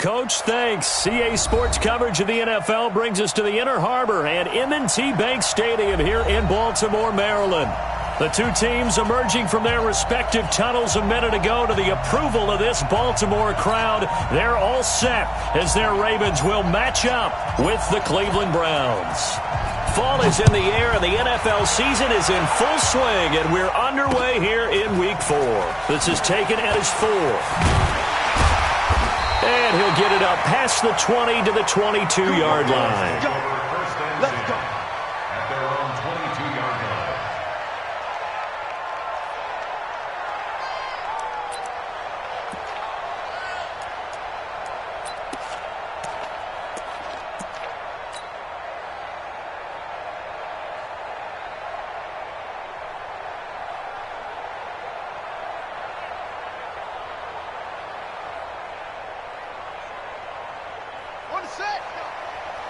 Coach. Thanks. CA Sports coverage of the NFL brings us to the Inner Harbor and M&T Bank Stadium here in Baltimore, Maryland. The two teams emerging from their respective tunnels a minute ago to the approval of this Baltimore crowd. They're all set as their Ravens will match up with the Cleveland Browns. Fall is in the air and the NFL season is in full swing, and we're underway here in Week 4. This is taken at his 4. And he'll get it up past the 20 to the 22-yard line. Let's go. At their own 22-yard line.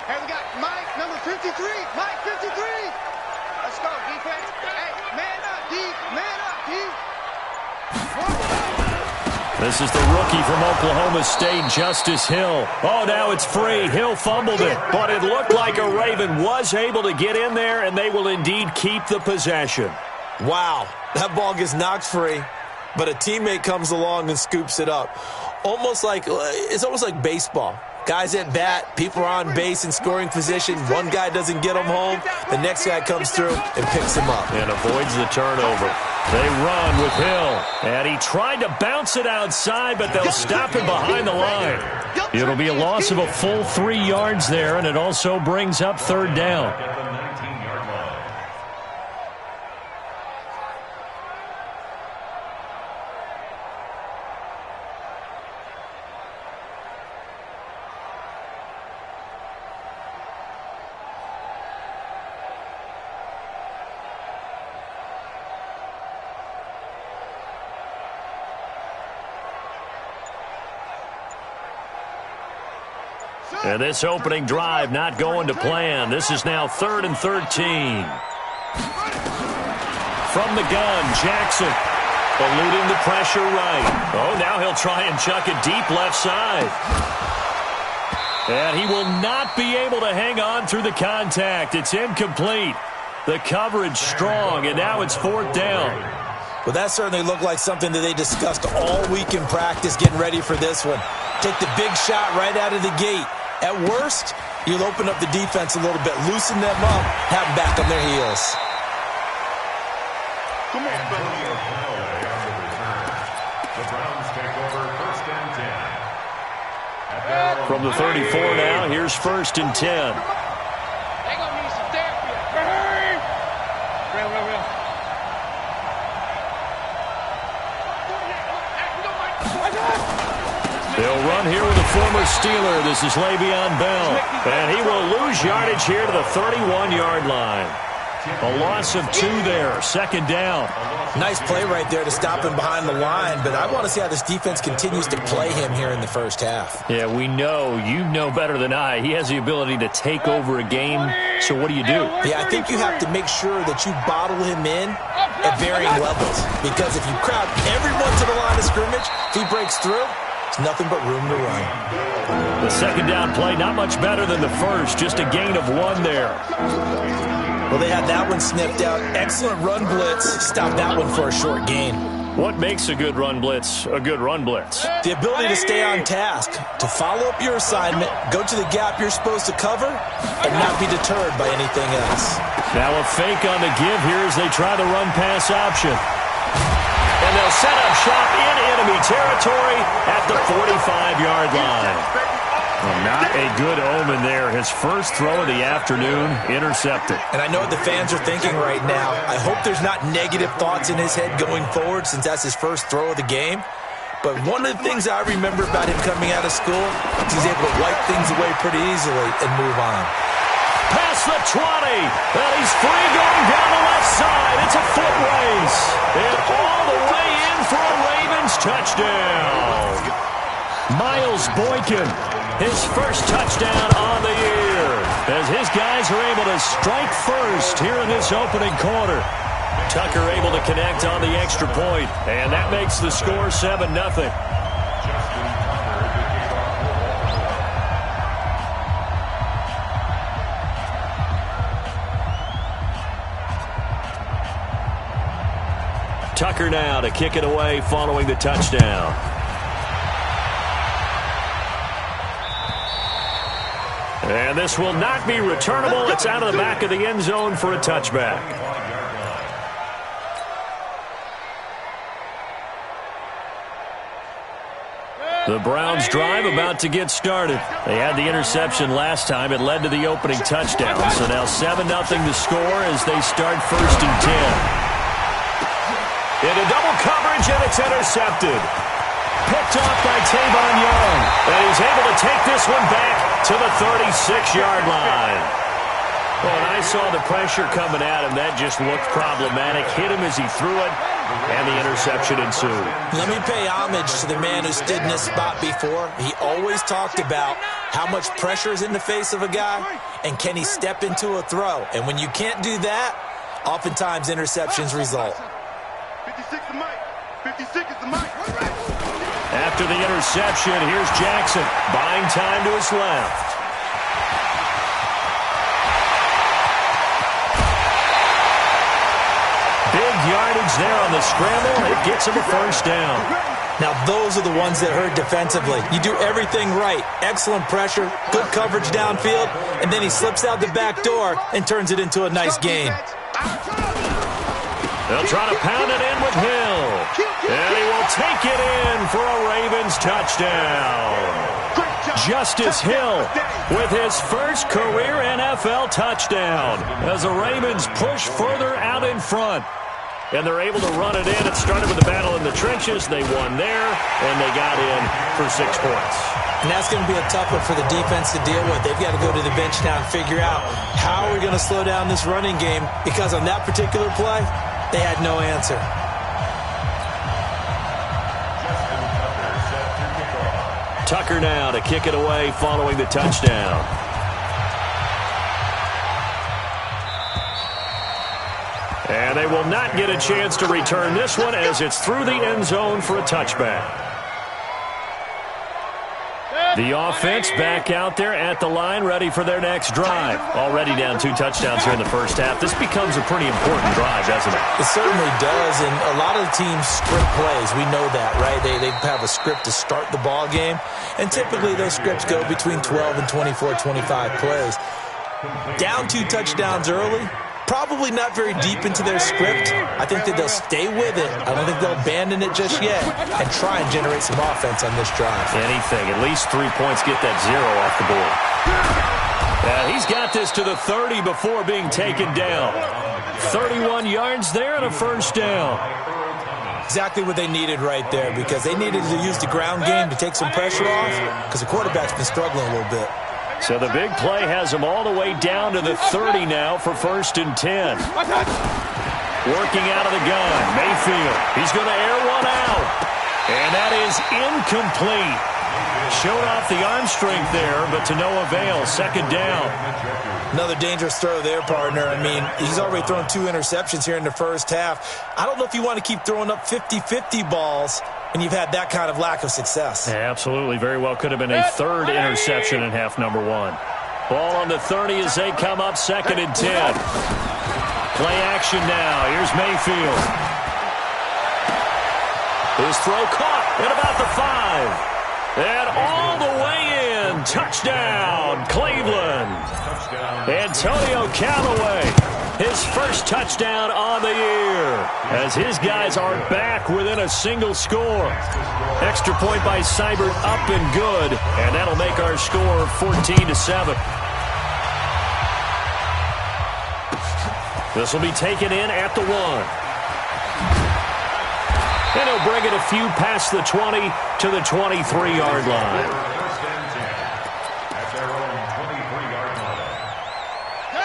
Hey, we got Mike, number 53. Mike, 53. Let's go, defense. Hey, man up, D. Man up, D. This is the rookie from Oklahoma State, Justice Hill. Oh, now it's free. Hill fumbled it, but it looked like a Raven was able to get in there, and they will indeed keep the possession. Wow, that ball gets knocked free, but a teammate comes along and scoops it up. It's almost like baseball. Guys at bat, people are on base in scoring position. One guy doesn't get him home. The next guy comes through and picks him up. And avoids the turnover. They run with Hill. And he tried to bounce it outside, but they'll stop him behind the line. It'll be a loss of a full 3 yards there, and it also brings up third down. And this opening drive not going to plan. This is now 3rd and 13. From the gun, Jackson eluding the pressure right. Oh, now he'll try and chuck it deep left side. And he will not be able to hang on through the contact. It's incomplete. The coverage strong, and now it's 4th down. Well, that certainly looked like something that they discussed all week in practice, getting ready for this one. Take the big shot right out of the gate. At worst, you'll open up the defense a little bit, loosen them up, have them back on their heels. Come on, the Browns take over 1st and 10. From the 34 now, here's 1st and 10. They gonna need some therapy. Real. They'll run here with a former Steeler. This is Le'Veon Bell. And he will lose yardage here to the 31-yard line. A loss of 2 there. 2nd down. Nice play right there to stop him behind the line, but I want to see how this defense continues to play him here in the first half. Yeah, we know. You know better than I. He has the ability to take over a game. So what do? Yeah, I think you have to make sure that you bottle him in at varying levels, because if you crowd everyone to the line of scrimmage, if he breaks through, it's nothing but room to run. The 2nd down play, not much better than the first. Just a gain of 1 there. Well, they had that one sniffed out. Excellent run blitz. Stopped that one for a short gain. What makes a good run blitz a good run blitz? The ability to stay on task, to follow up your assignment, go to the gap you're supposed to cover, and not be deterred by anything else. Now a fake on the give here as they try the run-pass option. And they'll set up shop in enemy territory at the 45-yard line. Well, not a good omen there. His first throw of the afternoon intercepted. And I know what the fans are thinking right now. I hope there's not negative thoughts in his head going forward, since that's his first throw of the game. But one of the things I remember about him coming out of school is he's able to wipe things away pretty easily and move on. Past the 20, and he's free going down the left side. It's a foot race. And all the way in for a Ravens touchdown. Miles Boykin, his first touchdown on the year, as his guys are able to strike first here in this opening quarter. Tucker able to connect on the extra point, and that makes the score 7-0. Tucker now to kick it away following the touchdown. And this will not be returnable. It's out of the back of the end zone for a touchback. The Browns drive about to get started. They had the interception last time. It led to the opening touchdown. So now 7-0 to score as they start 1st and 10. Into double coverage, and it's intercepted. Picked off by Tavon Young. And he's able to take this one back to the 36-yard line. Well, when I saw the pressure coming at him, that just looked problematic. Hit him as he threw it, and the interception ensued. Let me pay homage to the man who stood in this spot before. He always talked about how much pressure is in the face of a guy, and can he step into a throw. And when you can't do that, oftentimes interceptions result. 56 the mic. 56 is the mic. After the interception, here's Jackson, buying time to his left. Big yardage there on the scramble. It gets him a 1st down. Now, those are the ones that hurt defensively. You do everything right. Excellent pressure, good coverage downfield, and then he slips out the back door and turns it into a nice gain. They'll try to pound it in with Hill. And he will take it in for a Ravens touchdown. Justice Hill with his first career NFL touchdown as the Ravens push further out in front. And they're able to run it in. It started with a battle in the trenches. They won there, and they got in for 6 points. And that's going to be a tough one for the defense to deal with. They've got to go to the bench now and figure out how are we going to slow down this running game, because on that particular play, they had no answer. Tucker now to kick it away following the touchdown. And they will not get a chance to return this one as it's through the end zone for a touchback. The offense back out there at the line, ready for their next drive. Already down 2 touchdowns here in the first half. This becomes a pretty important drive, doesn't it? It certainly does, and a lot of the teams script plays. We know that, right? They have a script to start the ball game, and typically those scripts go between 12 and 24, 25 plays. Down 2 touchdowns early, probably not very deep into their script. I think that they'll stay with it. I don't think they'll abandon it just yet and try and generate some offense on this drive. Anything. At least 3 points. Get that 0 off the board. He's got this to the 30 before being taken down. 31 yards there and a 1st down. Exactly what they needed right there, because they needed to use the ground game to take some pressure off, because the quarterback's been struggling a little bit. So the big play has them all the way down to the 30 now for 1st and 10. Working out of the gun, Mayfield. He's going to air one out. And that is incomplete. Showed off the arm strength there, but to no avail. 2nd down. Another dangerous throw there, partner. I mean, he's already thrown 2 interceptions here in the first half. I don't know if you want to keep throwing up 50-50 balls, and you've had that kind of lack of success. Yeah, absolutely. Very well could have been a 3rd interception in half number 1. Ball on the 30 as they come up 2nd and 10. Play action now. Here's Mayfield. His throw caught at about the 5. And all the way in. Touchdown, Cleveland. Antonio Callaway, his first touchdown on the year, as his guys are back within a single score. Extra point by Seibert up and good, and that'll make our score 14-7. This will be taken in at the 1. And he'll bring it a few past the 20 to the 23-yard line.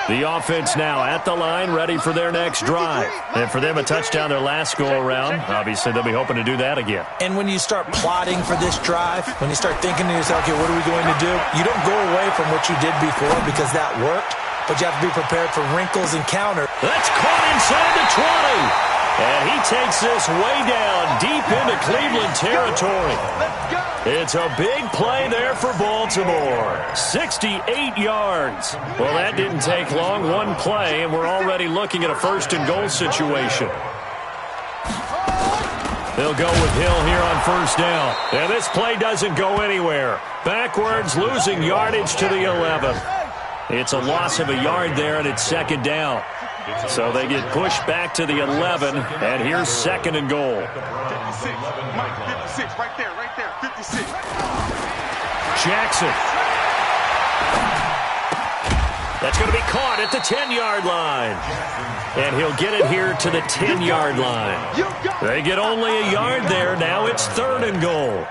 The offense now at the line, ready for their next drive. And for them, a touchdown their last go-around. Obviously, they'll be hoping to do that again. And when you start plotting for this drive, when you start thinking to yourself, okay, what are we going to do? You don't go away from what you did before because that worked, but you have to be prepared for wrinkles and counter. That's caught inside the 20. And he takes this way down deep into Cleveland territory. It's a big play there for Baltimore. 68 yards. Well, that didn't take long. One play, and we're already looking at a 1st and goal situation. They'll go with Hill here on first down. And this play doesn't go anywhere. Backwards, losing yardage to the 11. It's a loss of a yard there, and it's second down. So they get pushed back to the 11, and here's second and goal. 56, Mike, 56, right there, 56. Jackson. That's going to be caught at the 10-yard line. And he'll get it here to the 10-yard line. They get only a yard there. Now it's third and goal.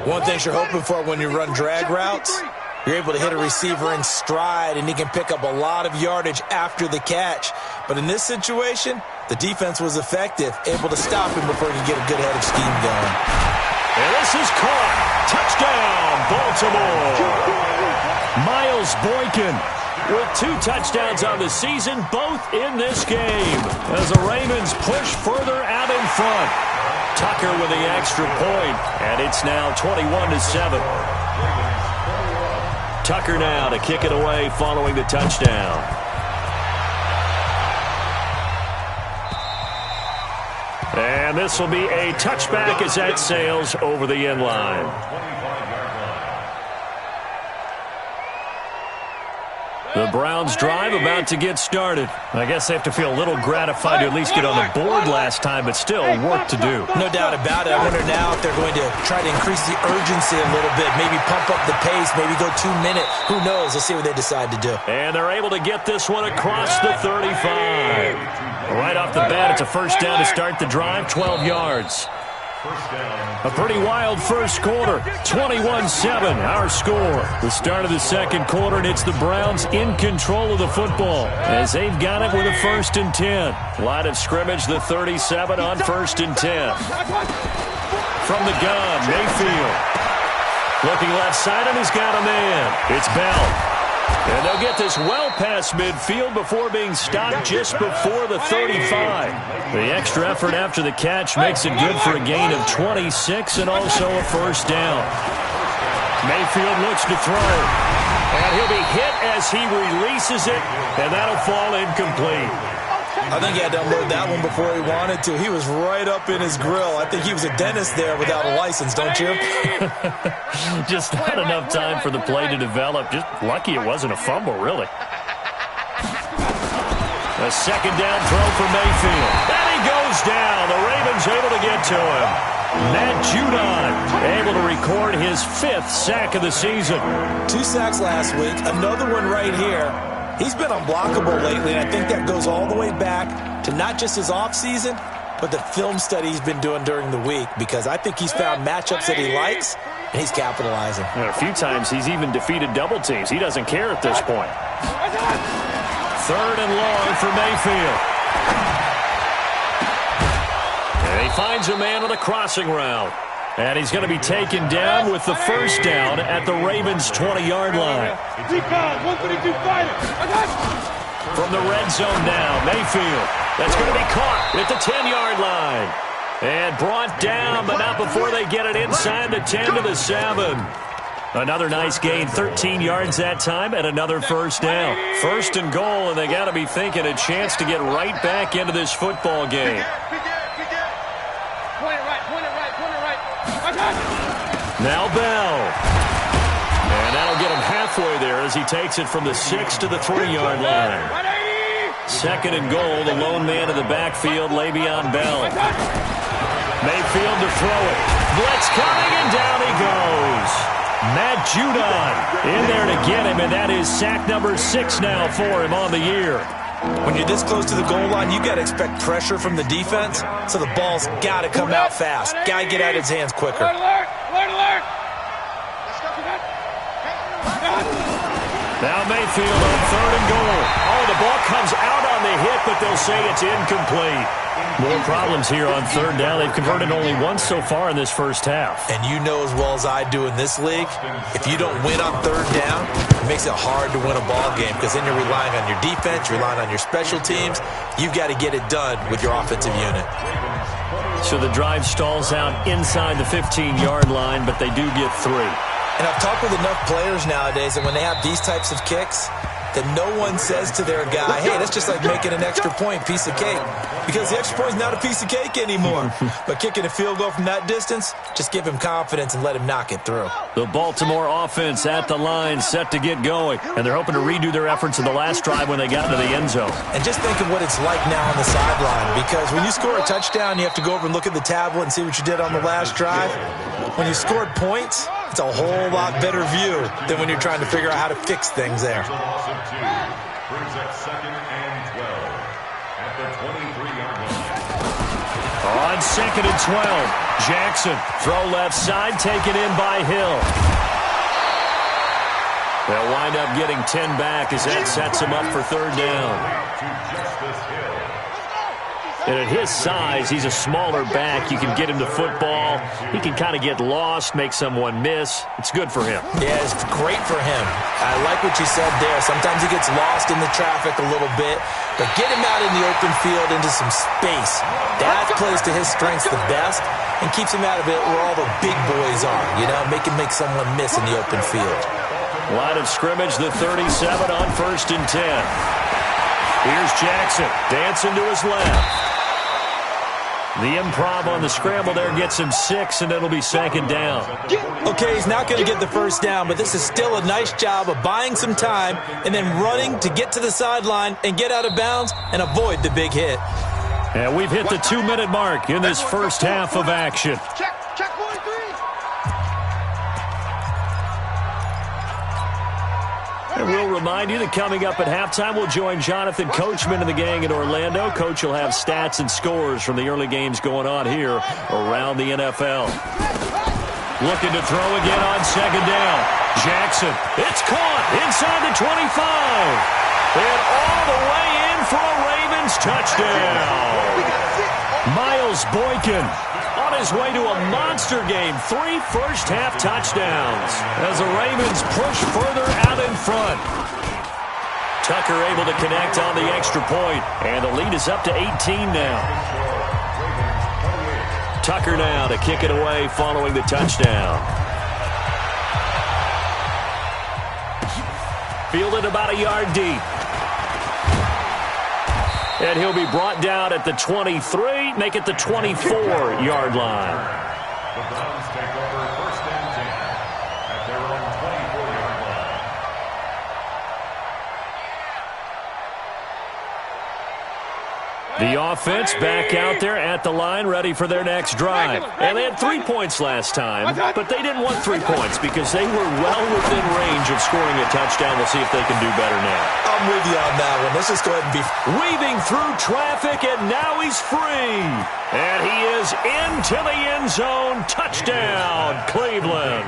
One thing you're hoping for when you run drag routes, you're able to hit a receiver in stride, and he can pick up a lot of yardage after the catch. But in this situation, the defense was effective, able to stop him before he could get a good head of steam going. And this is caught. Touchdown, Baltimore. Miles Boykin with 2 touchdowns on the season, both in this game, as the Ravens push further out in front. Tucker with the extra point, and it's now 21-7. Tucker now to kick it away following the touchdown. And this will be a touchback as that sails over the end line. The Browns drive about to get started. I guess they have to feel a little gratified to at least get on the board last time, but still work to do. No doubt about it. I wonder now if they're going to try to increase the urgency a little bit, maybe pump up the pace, maybe go 2 minute. Who knows? Let's see what they decide to do. And they're able to get this one across the 35. Right off the bat, it's a first down to start the drive, 12 yards. A pretty wild first quarter, 21-7, our score. The start of the second quarter, and it's the Browns in control of the football as they've got it with a 1st and 10. Line of scrimmage, the 37 on 1st and 10. From the gun, Mayfield. Looking left side, and he's got a man. It's Bell. And they'll get this well past midfield before being stopped just before the 35. The extra effort after the catch makes it good for a gain of 26 and also a first down. Mayfield looks to throw. And he'll be hit as he releases it, and that'll fall incomplete. I think he had to unload that one before he wanted to. He was right up in his grill. I think he was a dentist there without a license, don't you? Just not enough time for the play to develop. Just lucky it wasn't a fumble, really. A second down throw for Mayfield. And he goes down. The Ravens able to get to him. Matt Judon able to record his 5th sack of the season. 2 sacks last week. Another one right here. He's been unblockable lately, and I think that goes all the way back to not just his offseason, but the film study he's been doing during the week, because I think he's found matchups that he likes, and he's capitalizing. And a few times he's even defeated double teams. He doesn't care at this point. 3rd and long for Mayfield. And he finds a man on the crossing route. And he's going to be taken down with the first down at the Ravens' 20-yard line. From the red zone now, Mayfield. That's going to be caught at the 10-yard line. And brought down, but not before they get it inside the 10 to the 7. Another nice gain, 13 yards that time, and another first down. 1st and goal, and they got to be thinking a chance to get right back into this football game. Now Bell. And that'll get him halfway there as he takes it from the 6 to the 3-yard line. 2nd and goal, the lone man in the backfield, Le'Veon Bell. Mayfield to throw it. Blitz coming, and down he goes. Matt Judon in there to get him, and that is sack number 6 now for him on the year. When you're this close to the goal line, you got to expect pressure from the defense, so the ball's got to come out fast. Got to get out of his hands quicker. Alert! Now Mayfield on 3rd and goal. Oh, the ball comes out on the hit, but they'll say it's incomplete. More problems here on 3rd down. They've converted only once so far in this first half. And you know as well as I do in this league, if you don't win on 3rd down, it makes it hard to win a ball game, because then you're relying on your defense, you're relying on your special teams. You've got to get it done with your offensive unit. So the drive stalls out inside the 15-yard line, but they do get 3. And I've talked with enough players nowadays that when they have these types of kicks, that no one says to their guy, hey, that's just like making an extra point, piece of cake. Because the extra point is not a piece of cake anymore. But kicking a field goal from that distance, just give him confidence and let him knock it through. The Baltimore offense at the line, set to get going. And they're hoping to redo their efforts in the last drive when they got into the end zone. And just think of what it's like now on the sideline. Because when you score a touchdown, you have to go over and look at the tablet and see what you did on the last drive. When you scored points, it's a whole lot better view than when you're trying to figure out how to fix things there. Brings up 2nd and 12 at the 23-yard line. On 2nd and 12, Jackson, throw left side, taken in by Hill. They'll wind up getting 10 back as that sets him up for 3rd down. And at his size, he's a smaller back. You can get him to football. He can kind of get lost, make someone miss. It's good for him. Yeah, it's great for him. I like what you said there. Sometimes he gets lost in the traffic a little bit, but get him out in the open field into some space. That plays to his strengths the best and keeps him out of it where all the big boys are, you know, make him make someone miss in the open field. Line of scrimmage, the 37 on 1st and 10. Here's Jackson, dancing to his left. The improv on the scramble there gets him 6, and it'll be 2nd down. Okay, he's not going to get the 1st down, but this is still a nice job of buying some time and then running to get to the sideline and get out of bounds and avoid the big hit. And we've hit the 2-minute mark in this first half of action. Check 43. And we'll remind you that coming up at halftime, we'll join Jonathan Coachman and the gang in Orlando. Coach will have stats and scores from the early games going on here around the NFL. Looking to throw again on 2nd down. Jackson, it's caught inside the 25. And all the way in for a Ravens touchdown. Miles Boykin on his way to a monster game. 3 first-half touchdowns as the Ravens push further out in front. Tucker able to connect on the extra point, and the lead is up to 18 now. Tucker now to kick it away following the touchdown. Fielded about a yard deep. And he'll be brought down at the 23, make it the 24-yard line. The Browns take over 1st and 10 at their own 24-yard line. The offense back out there at the line, ready for their next drive. And they had 3 points last time, but they didn't want 3 points because they were well within range of scoring a touchdown. We'll see if they can do better now. I'm with you on that one. Let's just go ahead and be weaving through traffic, and now he's free. And he is into the end zone. Touchdown, Cleveland.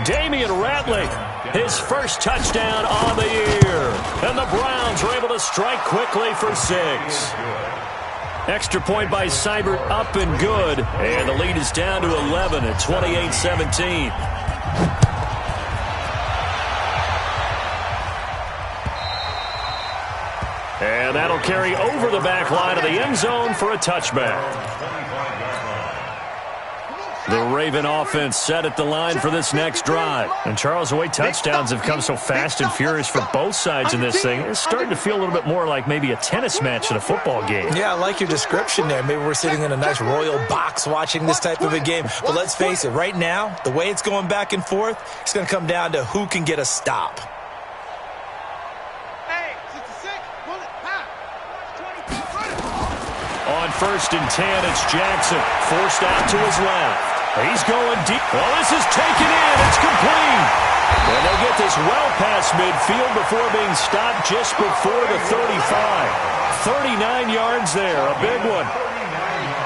Damian Ratley, his first touchdown on the year. And the Browns are able to strike quickly for 6. Extra point by Seibert, up and good. And the lead is down to 11 at 28-17. And that'll carry over the back line of the end zone for a touchback. The Raven offense set at the line for this next drive. And Charles, the way touchdowns have come so fast and furious for both sides in this thing, it's starting to feel a little bit more like maybe a tennis match in a football game. Yeah, I like your description there. Maybe we're sitting in a nice royal box watching this type of a game. But let's face it, right now, the way it's going back and forth, it's going to come down to who can get a stop. On 1st and 10, it's Jackson, forced out to his left. He's going deep. Well, this is taken in. It's complete. And they'll get this well past midfield before being stopped just before the 35. 39 yards there, a big one.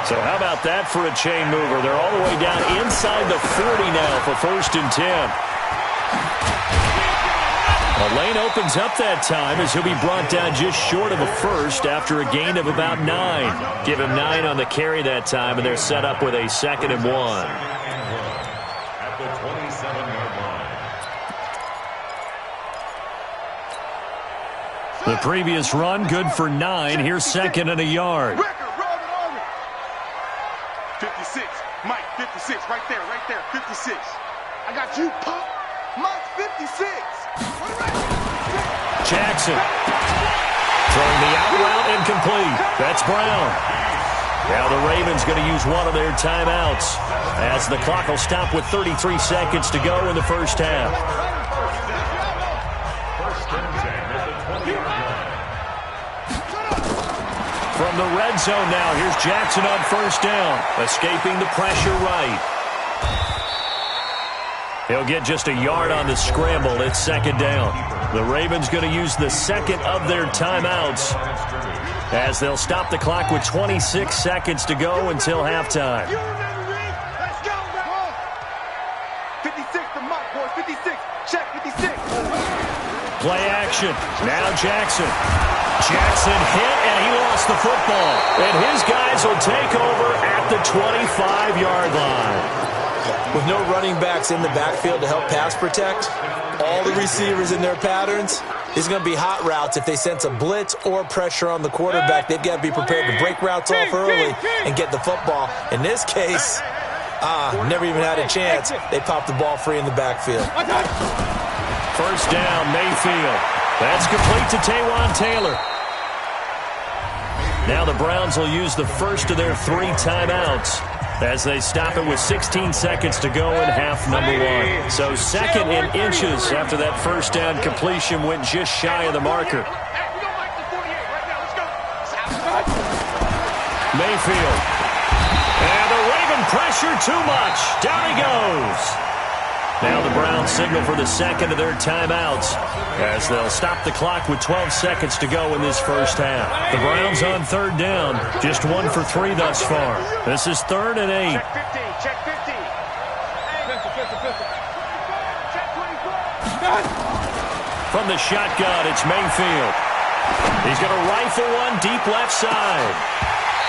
So how about that for a chain mover? They're all the way down inside the 40 now for 1st and 10. The lane opens up that time as he'll be brought down just short of a first after a gain of about 9. Give him 9 on the carry that time, and they're set up with a 2nd and 1. At the 27-yard line. The previous run, good for 9. Here's 2nd and a yard. 56. Mike, 56. Right there. 56. I got you, Pop. Mike, 56. Jackson. Throwing the out route incomplete. That's Brown. Now the Ravens going to use one of their timeouts as the clock will stop with 33 seconds to go in the first half. From the red zone now, here's Jackson on first down, escaping the pressure right. He'll get just a yard on the scramble. It's second down. The Ravens going to use the second of their timeouts as they'll stop the clock with 26 seconds to go until halftime. Let's go, 56 to Mike, boys. 56. Check 56. Play action. Now Jackson. Jackson hit, and he lost the football. And his guys will take over at the 25-yard line. With no running backs in the backfield to help pass protect, all the receivers in their patterns, it's going to be hot routes if they sense a blitz or pressure on the quarterback. They've got to be prepared to break routes off early and get the football. In this case, never even had a chance. They popped the ball free in the backfield. First down, Mayfield. That's complete to Taywan Taylor. Now the Browns will use the first of their 3 timeouts as they stop it with 16 seconds to go in half number 1. So second in inches after that first down completion went just shy of the marker. Mayfield. And the Raven pressure too much. Down he goes. Now the Browns signal for the second of their timeouts as they'll stop the clock with 12 seconds to go in this first half. The Browns on third down, just 1 for 3 thus far. This is 3rd and 8. Check 50. From the shotgun, it's Mayfield. He's going to rifle one deep left side.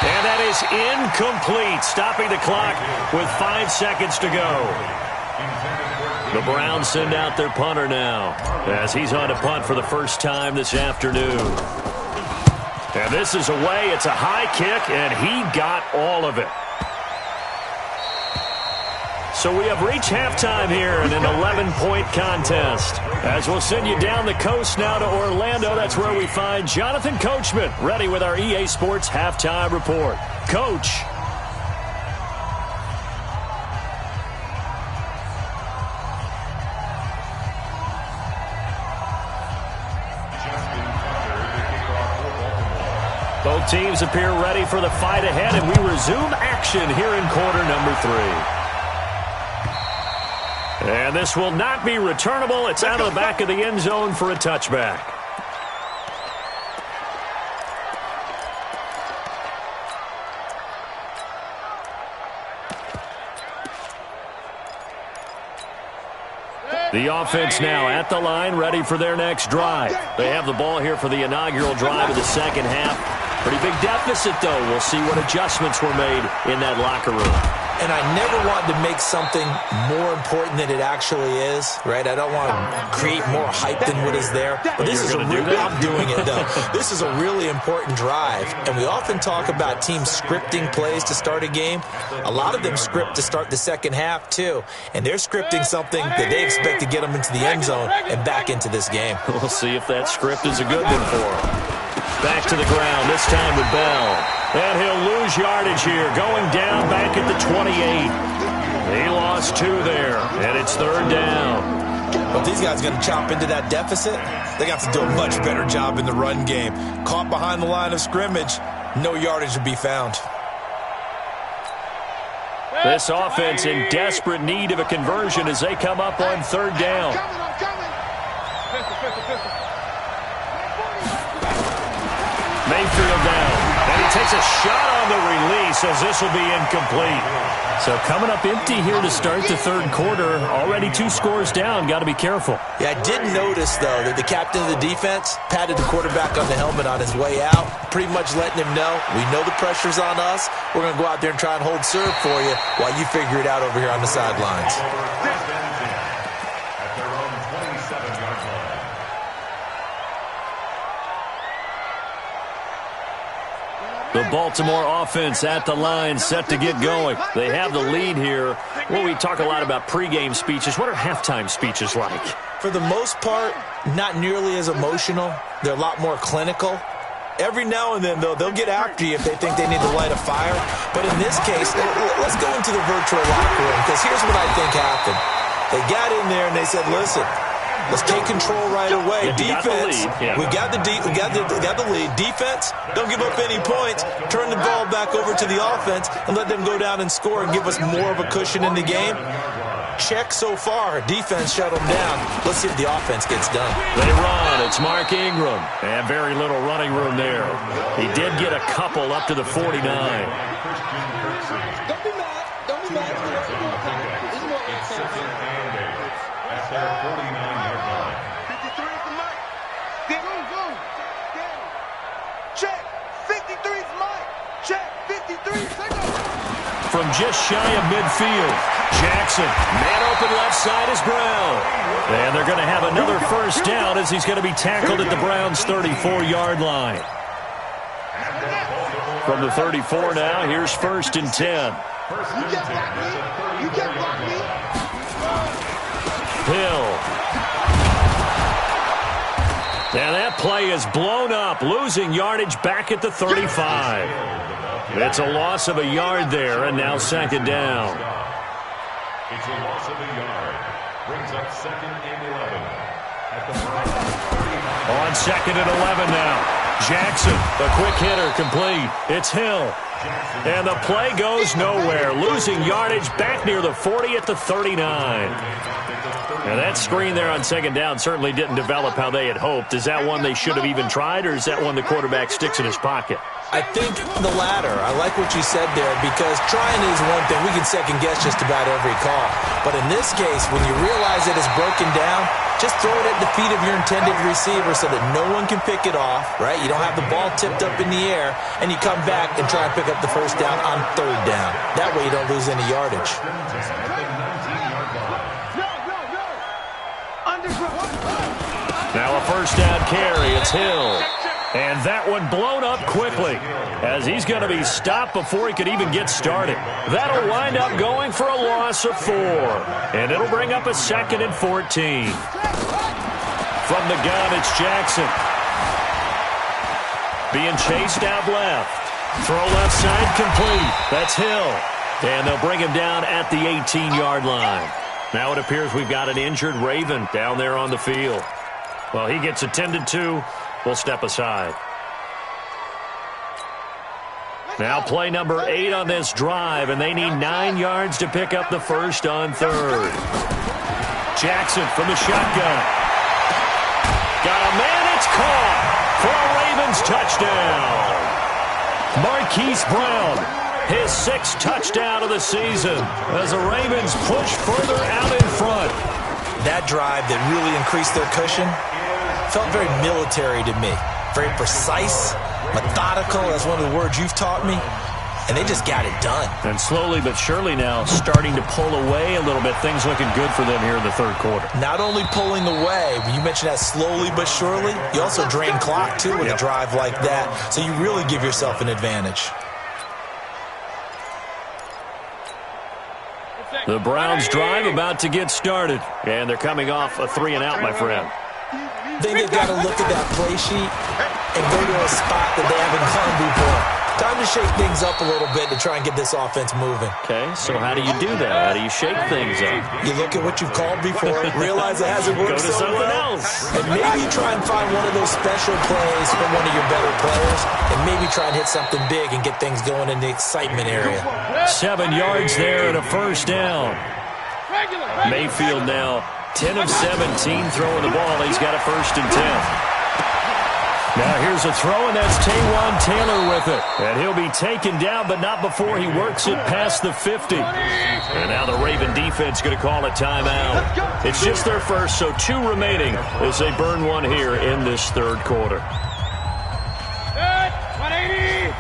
And that is incomplete, stopping the clock with 5 seconds to go. The Browns send out their punter now as he's on to punt for the first time this afternoon. And this is away. It's a high kick, and he got all of it. So we have reached halftime here in an 11-point contest. As we'll send you down the coast now to Orlando, that's where we find Jonathan Coachman, ready with our EA Sports Halftime Report. Coach. Both teams appear ready for the fight ahead, and we resume action here in quarter number 3. And this will not be returnable. It's out of the back of the end zone for a touchback. The offense now at the line, ready for their next drive. They have the ball here for the inaugural drive of the second half. Pretty big deficit, though. We'll see what adjustments were made in that locker room. And I never wanted to make something more important than it actually is, right? I don't want to create more hype than what is there. But this is I'm doing it, though. This is a really important drive. And we often talk about teams scripting plays to start a game. A lot of them script to start the second half, too. And they're scripting something that they expect to get them into the end zone and back into this game. We'll see if that script is a good one for them. Back to the ground, this time with Bell. And he'll lose yardage here, going down back at the 28. He lost 2 there, and it's 3rd down. But these guys are going to chop into that deficit. They got to do a much better job in the run game. Caught behind the line of scrimmage, no yardage to be found. This offense in desperate need of a conversion as they come up on 3rd down. I'm coming. Mayfield down, and he takes a shot on the release as this will be incomplete. So coming up empty here to start the 3rd quarter. Already 2 scores down. Got to be careful. Yeah, I did notice, though, that the captain of the defense patted the quarterback on the helmet on his way out, pretty much letting him know, we know the pressure's on us. We're going to go out there and try and hold serve for you while you figure it out over here on the sidelines. The Baltimore offense at the line, set to get going. They have the lead here. Well, we talk a lot about pregame speeches. What are halftime speeches like? For the most part, not nearly as emotional. They're a lot more clinical. Every now and then, though, they'll get after you if they think they need to light a fire. But in this case, let's go into the virtual locker room, because here's what I think happened. They got in there and they said, listen, let's take control right away. Defense, we got the lead. Defense, don't give up any points. Turn the ball back over to the offense and let them go down and score and give us more of a cushion in the game. Check so far. Defense shut them down. Let's see if the offense gets done. They run. It's Mark Ingram. And very little running room there. He did get a couple up to the 49. Don't be mad. Don't be mad. This is more At their 49-yard line. 53 is Mike. Go. Check. 53 is Mike. Check. 53. From just shy of midfield, Jackson, man open left side is Brown. And they're going to have another first down as he's going to be tackled at the Browns' 34-yard line. From the 34 now, here's 1st and 10. You can't block me. Hill. And that play is blown up, losing yardage back at the 35. It's a loss of a yard there, and now 2nd down. It's a loss of a yard. Brings up 2nd and 11. At the 39. On 2nd and 11 now. Jackson, the quick hitter, complete. It's Hill. And the play goes nowhere, losing yardage back near the 40 at the 39. Now that screen there on 2nd down certainly didn't develop how they had hoped. Is that one they should have even tried, or is that one the quarterback sticks in his pocket? I think the latter. I like what you said there, because trying is one thing. We can second-guess just about every call. But in this case, when you realize that it's broken down, just throw it at the feet of your intended receiver so that no one can pick it off, right? You don't have the ball tipped up in the air, and you come back and try and pick up the first down on 3rd down. That way you don't lose any yardage. Now a first down carry. It's Hill. And that one blown up quickly as he's going to be stopped before he could even get started. That'll wind up going for a loss of 4. And it'll bring up a 2nd and 14. From the gun, it's Jackson. Being chased out left. Throw left side complete. That's Hill. And they'll bring him down at the 18-yard line. Now it appears we've got an injured Raven down there on the field. Well, he gets attended to. We'll step aside. Now play number 8 on this drive, and they need 9 yards to pick up the first on 3rd. Jackson from the shotgun. Got a man, it's caught for a Ravens touchdown. Marquise Brown, his 6th touchdown of the season as the Ravens push further out in front. That drive that really increased their cushion felt very military to me. Very precise, methodical. That's one of the words you've taught me. And they just got it done. And slowly but surely now starting to pull away a little bit. Things looking good for them here in the 3rd quarter. Not only pulling away, you mentioned that slowly but surely, you also drain clock too with a drive like that. So you really give yourself an advantage. The Browns drive about to get started. And they're coming off a 3-and-out, my friend. Then they've got to look at that play sheet and go to a spot that they haven't gone before. Time to shake things up a little bit to try and get this offense moving. Okay, so how do you do that? How do you shake things up? You look at what you've called before, realize it hasn't worked so well, and maybe try and find one of those special plays from one of your better players, and maybe try and hit something big and get things going in the excitement area. 7 yards there and a first down. Mayfield now 10 of 17 throwing the ball. He's got a 1st and 10. Now here's a throw, and that's Taywan Taylor with it. And he'll be taken down, but not before he works it past the 50. And now the Raven defense going to call a timeout. It's just their first, so 2 remaining as they burn one here in this 3rd quarter. 180.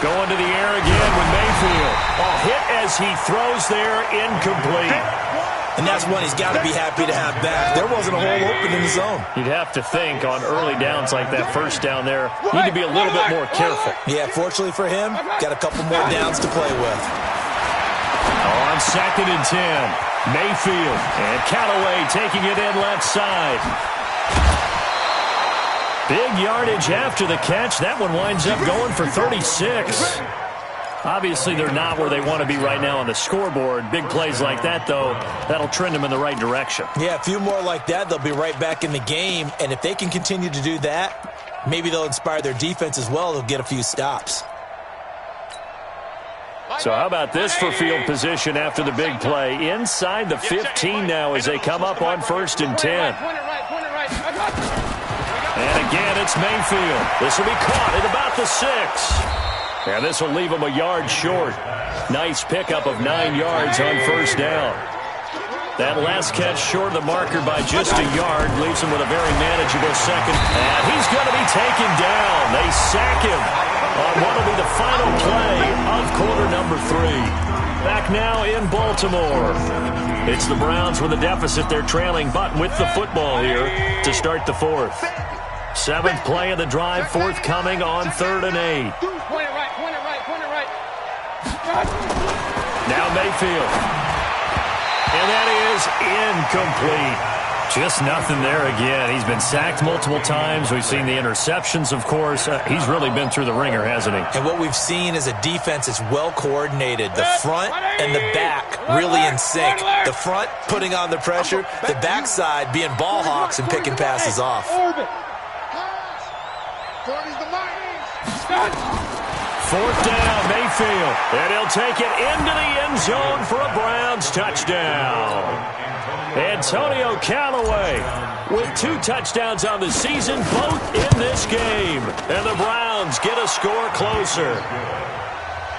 Going to the air again with Mayfield. A hit as he throws there, incomplete. And that's one he's got to be happy to have back. There wasn't a hole open in the zone. You'd have to think on early downs like that first down there, need to be a little bit more careful. Yeah, fortunately for him, got a couple more downs to play with. On 2nd and 10, Mayfield and Callaway taking it in left side. Big yardage after the catch. That one winds up going for 36. Obviously, they're not where they want to be right now on the scoreboard. Big plays like that, though, that'll trend them in the right direction. Yeah, a few more like that, they'll be right back in the game. And if they can continue to do that, maybe they'll inspire their defense as well. They'll get a few stops. So how about this for field position after the big play? Inside the 15 now as they come up on 1st and 10. And again, it's Mayfield. This will be caught at about the 6. And this will leave him a yard short. Nice pickup of 9 yards on 1st down. That last catch short of the marker by just a yard leaves him with a very manageable second. And he's going to be taken down. They sack him on what will be the final play of quarter number 3. Back now in Baltimore. It's the Browns with a deficit. They're trailing, but with the football here to start the 4th. 7th play of the drive, forthcoming on 3rd and 8. Now Mayfield. And that is incomplete. Just nothing there again. He's been sacked multiple times. We've seen the interceptions, of course. He's really been through the ringer, hasn't he? And what we've seen is a defense that's well coordinated. The front and the back really in sync. The front putting on the pressure. The backside being ball hawks and picking passes off. 4th down, Mayfield. And he'll take it into the end zone for a Browns touchdown. Antonio Callaway with 2 touchdowns on the season, both in this game. And the Browns get a score closer.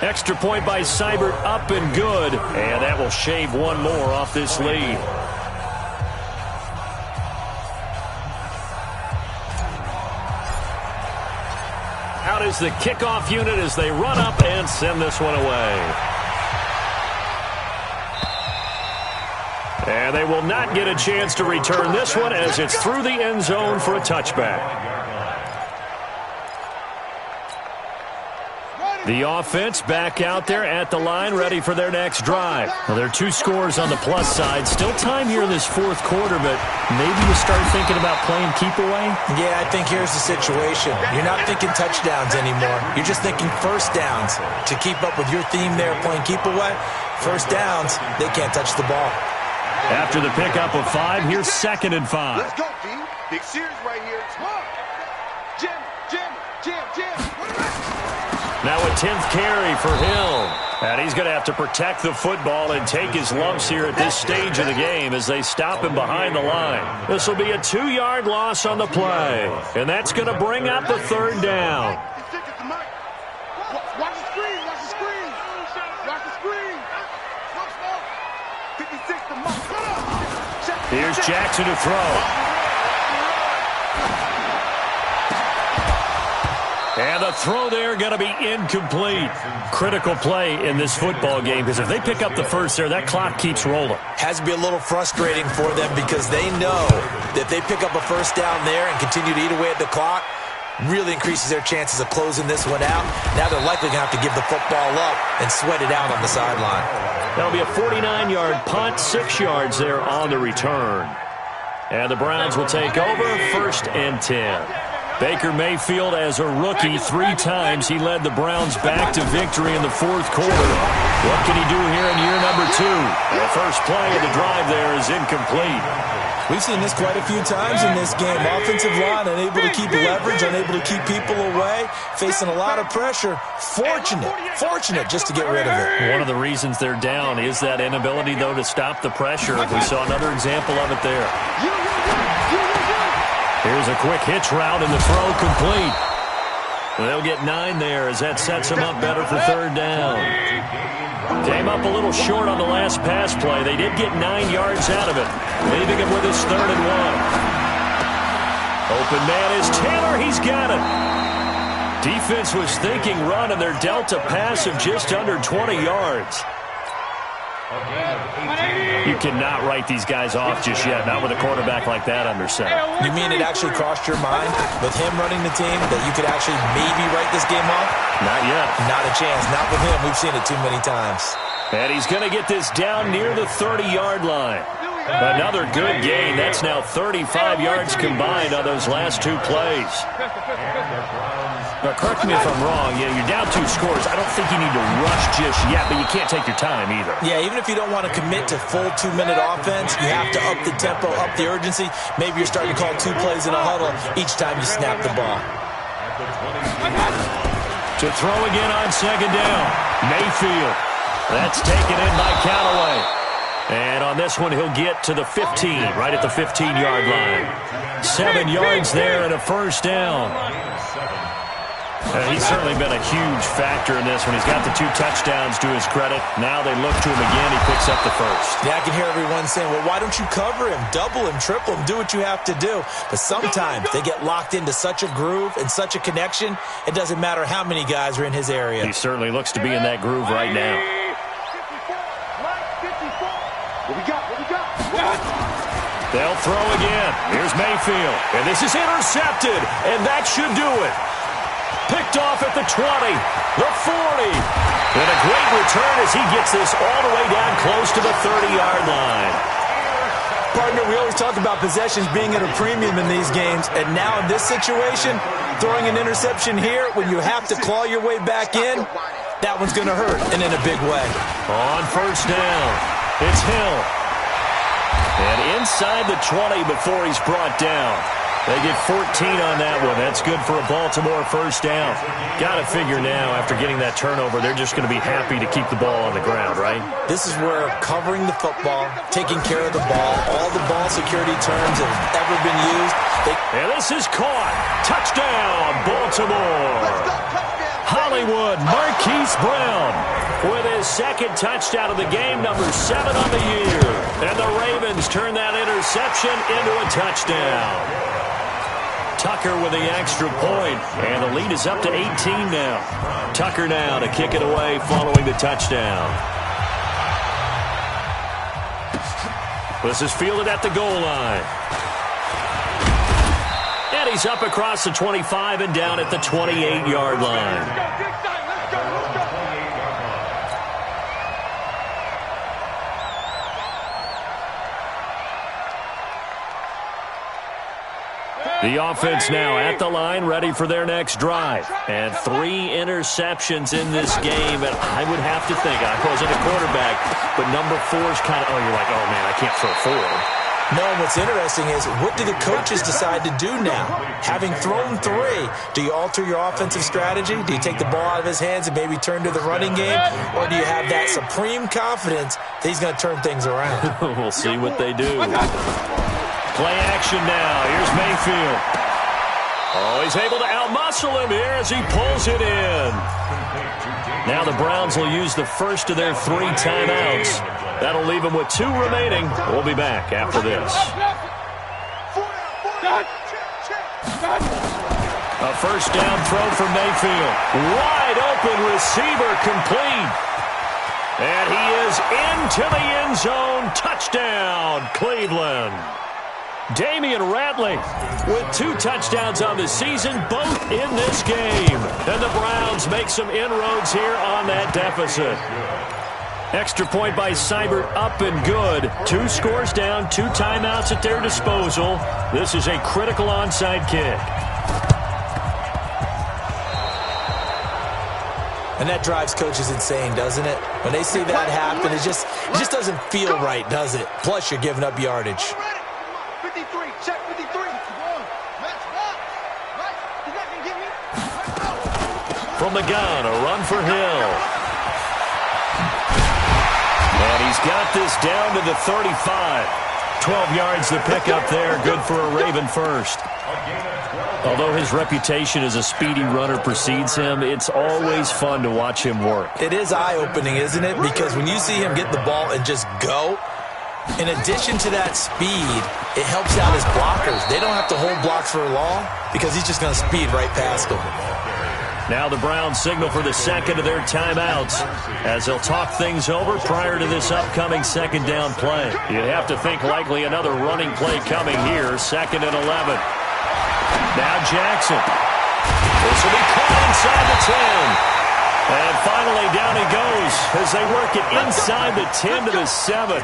Extra point by Seibert up and good. And that will shave one more off this lead. Out is the kickoff unit as they run up and send this one away. And they will not get a chance to return this one as it's through the end zone for a touchback. The offense back out there at the line, ready for their next drive. Well, there are 2 scores on the plus side. Still time here in this 4th quarter, but maybe you start thinking about playing keep away? Yeah, I think here's the situation. You're not thinking touchdowns anymore. You're just thinking 1st downs. To keep up with your theme there, playing keep away, 1st downs, they can't touch the ball. After the pickup of 5, here's 2nd and 5. Let's go, D. Big series right here. Jim. Now a 10th carry for Hill. And he's going to have to protect the football and take his lumps here at this stage of the game as they stop him behind the line. This will be a 2-yard loss on the play. And that's going to bring up the 3rd down. Watch the screen. Watch the screen. Here's Jackson to throw. And the throw there going to be incomplete. Critical play in this football game because if they pick up the 1st there, that clock keeps rolling. Has to be a little frustrating for them because they know that if they pick up a 1st down there and continue to eat away at the clock, really increases their chances of closing this one out. Now they're likely going to have to give the football up and sweat it out on the sideline. That'll be a 49-yard punt, 6 yards there on the return. And the Browns will take over 1st and 10. Baker Mayfield, as a rookie, 3 times he led the Browns back to victory in the 4th quarter. What can he do here in year number 2? The first play of the drive there is incomplete. We've seen this quite a few times in this game. Offensive line unable to keep leverage, unable to keep people away, facing a lot of pressure. Fortunate just to get rid of it. One of the reasons they're down is that inability, though, to stop the pressure. We saw another example of it there. Here's a quick hitch route and the throw complete. They'll get 9 there as that sets them up better for 3rd down. Came up a little short on the last pass play. They did get 9 yards out of it, leaving him with his 3rd and 1. Open man is Taylor. He's got it. Defense was thinking run, and they're dealt a pass of just under 20 yards. You cannot write these guys off just yet, not with a quarterback like that under center. You mean it actually crossed your mind with him running the team that you could actually maybe write this game off? Not yet. Not a chance. Not with him. We've seen it too many times. And he's going to get this down near the 30-yard line. Another good gain. That's now 35 yards combined on those last two plays. Now, correct me if I'm wrong. Yeah, you're down 2 scores. I don't think you need to rush just yet, but you can't take your time either. Yeah, even if you don't want to commit to full 2-minute offense, you have to up the tempo, up the urgency. Maybe you're starting to call 2 plays in a huddle each time you snap the ball. To throw again on second down. Mayfield. That's taken in by Callaway. And on this one, he'll get to the 15, right at the 15-yard line. 7 yards there and a first down. He's certainly been a huge factor in this one. He's got the 2 touchdowns to his credit. Now they look to him again. He picks up the first. Yeah, I can hear everyone saying, well, why don't you cover him? Double him, triple him, do what you have to do. But sometimes they get locked into such a groove and such a connection, it doesn't matter how many guys are in his area. He certainly looks to be in that groove right now. They'll throw again. Here's Mayfield. And this is intercepted. And that should do it. Picked off at the 20, the 40. And a great return as he gets this all the way down close to the 30-yard line. Partner, we always talk about possessions being at a premium in these games. And now in this situation, throwing an interception here when you have to claw your way back in, that one's going to hurt, and in a big way. On first down, it's Hill. And inside the 20 before he's brought down. They get 14 on that one. That's good for a Baltimore first down. Got to figure now, after getting that turnover, they're just going to be happy to keep the ball on the ground, right? This is where covering the football, taking care of the ball, all the ball security terms that have ever been used. And this is caught. Touchdown, Baltimore. Hollywood Marquise Brown with his second touchdown of the game, number 7 on the year. And the Ravens turn that interception into a touchdown. Tucker with the extra point, and the lead is up to 18 now. Tucker now to kick it away following the touchdown. This is fielded at the goal line. And he's up across the 25 and down at the 28-yard line. The offense now at the line, ready for their next drive. And 3 interceptions in this game. And I would have to think, I wasn't a quarterback, but number 4 is kind of, you're like, oh, man, I can't throw 4. No, what's interesting is, what do the coaches decide to do now? Having thrown 3, do you alter your offensive strategy? Do you take the ball out of his hands and maybe turn to the running game? Or do you have that supreme confidence that he's going to turn things around? We'll see what they do. Play action now. Here's Mayfield. Oh, he's able to outmuscle him here as he pulls it in. Now the Browns will use the first of their 3 timeouts. That'll leave them with 2 remaining. We'll be back after this. A first down throw from Mayfield. Wide open receiver complete. And he is into the end zone. Touchdown, Cleveland. Damian Ratley with 2 touchdowns on the season, both in this game. And the Browns make some inroads here on that deficit. Extra point by Seibert, up and good. 2 scores down, 2 timeouts at their disposal. This is a critical onside kick. And that drives coaches insane, doesn't it? When they see that happen, it just doesn't feel right, does it? Plus, you're giving up yardage. From the gun, a run for Hill. And he's got this down to the 35. 12 yards to pick up there. Good for a Raven first. Although his reputation as a speedy runner precedes him, it's always fun to watch him work. It is eye-opening, isn't it? Because when you see him get the ball and just go, in addition to that speed, it helps out his blockers. They don't have to hold blocks for long because he's just going to speed right past them. Now the Browns signal for the second of their timeouts as they'll talk things over prior to this upcoming second down play. You'd have to think likely another running play coming here, 2nd and 11. Now Jackson. This will be caught inside the 10. And finally down he goes as they work it inside the 10 to the 7.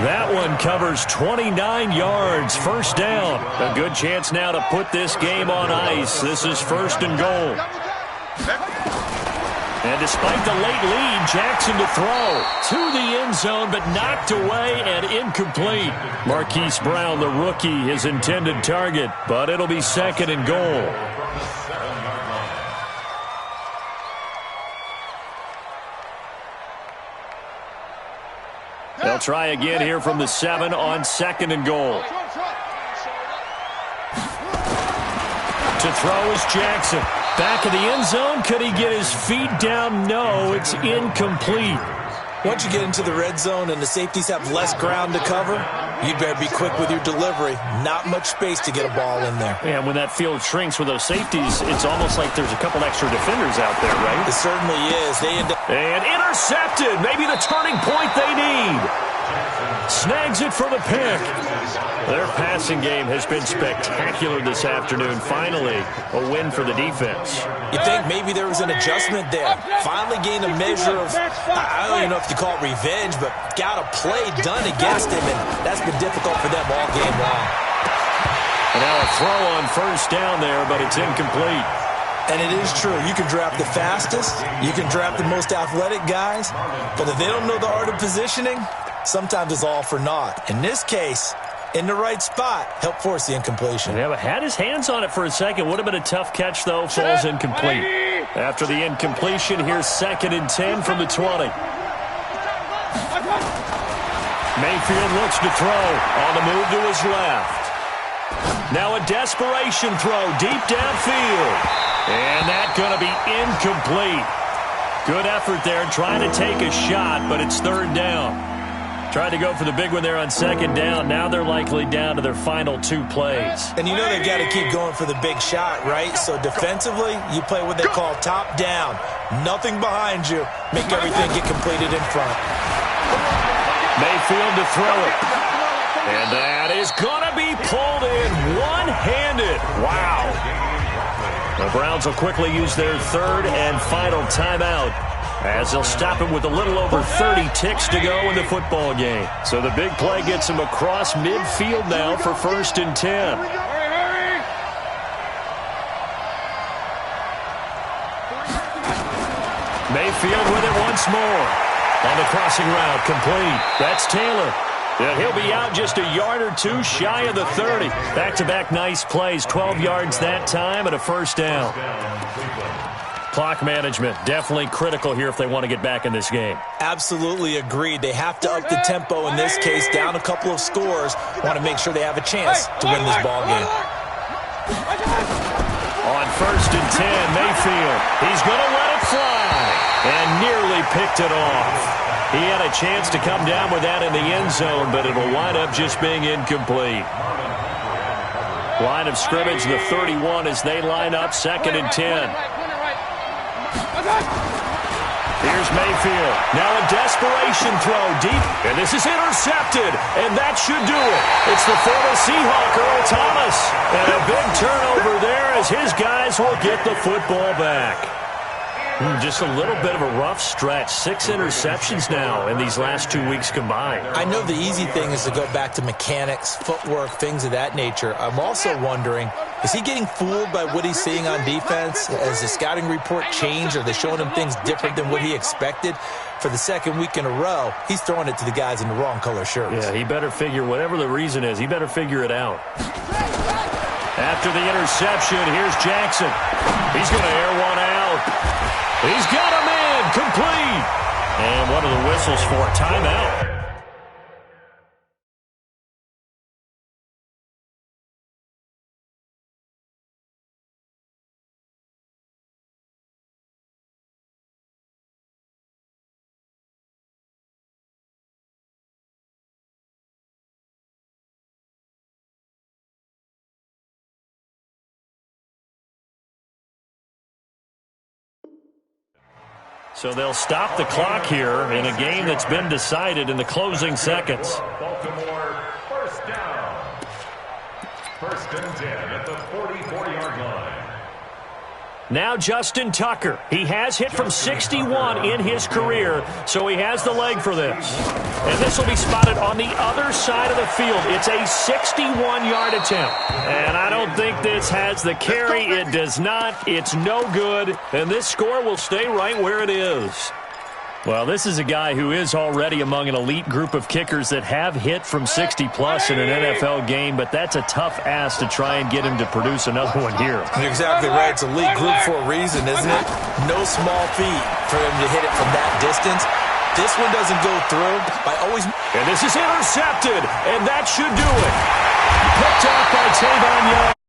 That one covers 29 yards, first down. A good chance now to put this game on ice. This is 1st and goal. And despite the late lead, Jackson to throw to the end zone, but knocked away and incomplete. Marquise Brown, the rookie, his intended target, but it'll be 2nd and goal. They'll try again here from the 7 on 2nd and goal. To throw is Jackson. Back of the end zone. Could he get his feet down? No, it's incomplete. Once you get into the red zone and the safeties have less ground to cover, you better be quick with your delivery. Not much space to get a ball in there. And when that field shrinks with those safeties, it's almost like there's a couple extra defenders out there, right? It certainly is. And intercepted. Maybe the turning point they need. Snags it for the pick. Their passing game has been spectacular this afternoon. Finally, a win for the defense. You think maybe there was an adjustment there. Finally gained a measure of, I don't even know if you call it revenge, but got a play done against him, and that's been difficult for them all game long. And now a throw on 1st down there, but it's incomplete. And it is true. You can draft the fastest. You can draft the most athletic guys. But if they don't know the art of positioning, sometimes it's all for naught. In this case, in the right spot, help force the incompletion. Yeah, but had his hands on it for a second. Would have been a tough catch, though. Falls incomplete. After the incompletion, here's 2nd and 10 from the 20. Mayfield looks to throw. On the move to his left. Now a desperation throw deep downfield. And that's going to be incomplete. Good effort there trying to take a shot, but it's 3rd down. Tried to go for the big one there on 2nd down. Now they're likely down to their final 2 plays. And you know they've got to keep going for the big shot, right? So defensively, you play what they call top down. Nothing behind you. Make everything get completed in front. Mayfield to throw it. And that is going to be pulled in one-handed. Wow. The Browns will quickly use their 3rd and final timeout as they'll stop it with a little over 30 ticks to go in the football game. So the big play gets him across midfield now for 1st and 10. Mayfield with it once more. On the crossing route, complete. That's Taylor. And he'll be out just a yard or 2 shy of the 30. Back-to-back nice plays, 12 yards that time and a 1st down. Clock management, definitely critical here if they want to get back in this game. Absolutely agreed. They have to up the tempo in this case, down a couple of scores. Want to make sure they have a chance to win this ball game. On 1st and 10, Mayfield. He's going to let it fly and nearly picked it off. He had a chance to come down with that in the end zone, but it'll wind up just being incomplete. Line of scrimmage, the 31 as they line up, 2nd and 10. Here's Mayfield. Now a desperation throw deep, and this is intercepted, and that should do it. It's the former Seahawk, Earl Thomas, and a big turnover there as his guys will get the football back. Just a little bit of a rough stretch. 6 interceptions now in these last 2 weeks combined. I know the easy thing is to go back to mechanics, footwork, things of that nature. I'm also wondering, is he getting fooled by what he's seeing on defense? Has the scouting report changed? Are they showing him things different than what he expected? For the 2nd week in a row, he's throwing it to the guys in the wrong color shirts. Yeah, he better figure, whatever the reason is, he better figure it out. After the interception, here's Jackson. He's going to air one out. He's got him in, complete. And what are the whistles for? Timeout. So they'll stop the clock here in a game that's been decided in the closing seconds. Baltimore, first down. First and 10 at the 44-yard line. Now Justin Tucker. He has hit from 61 in his career, so he has the leg for this. And this will be spotted on the other side of the field. It's a 61-yard attempt. And I don't think this has the carry. It does not. It's no good. And this score will stay right where it is. Well, this is a guy who is already among an elite group of kickers that have hit from 60-plus in an NFL game, but that's a tough ask to try and get him to produce another one here. You're exactly right. It's a elite group for a reason, isn't it? No small feat for him to hit it from that distance. This one doesn't go through. And this is intercepted, and that should do it. Picked off by Tavon Young.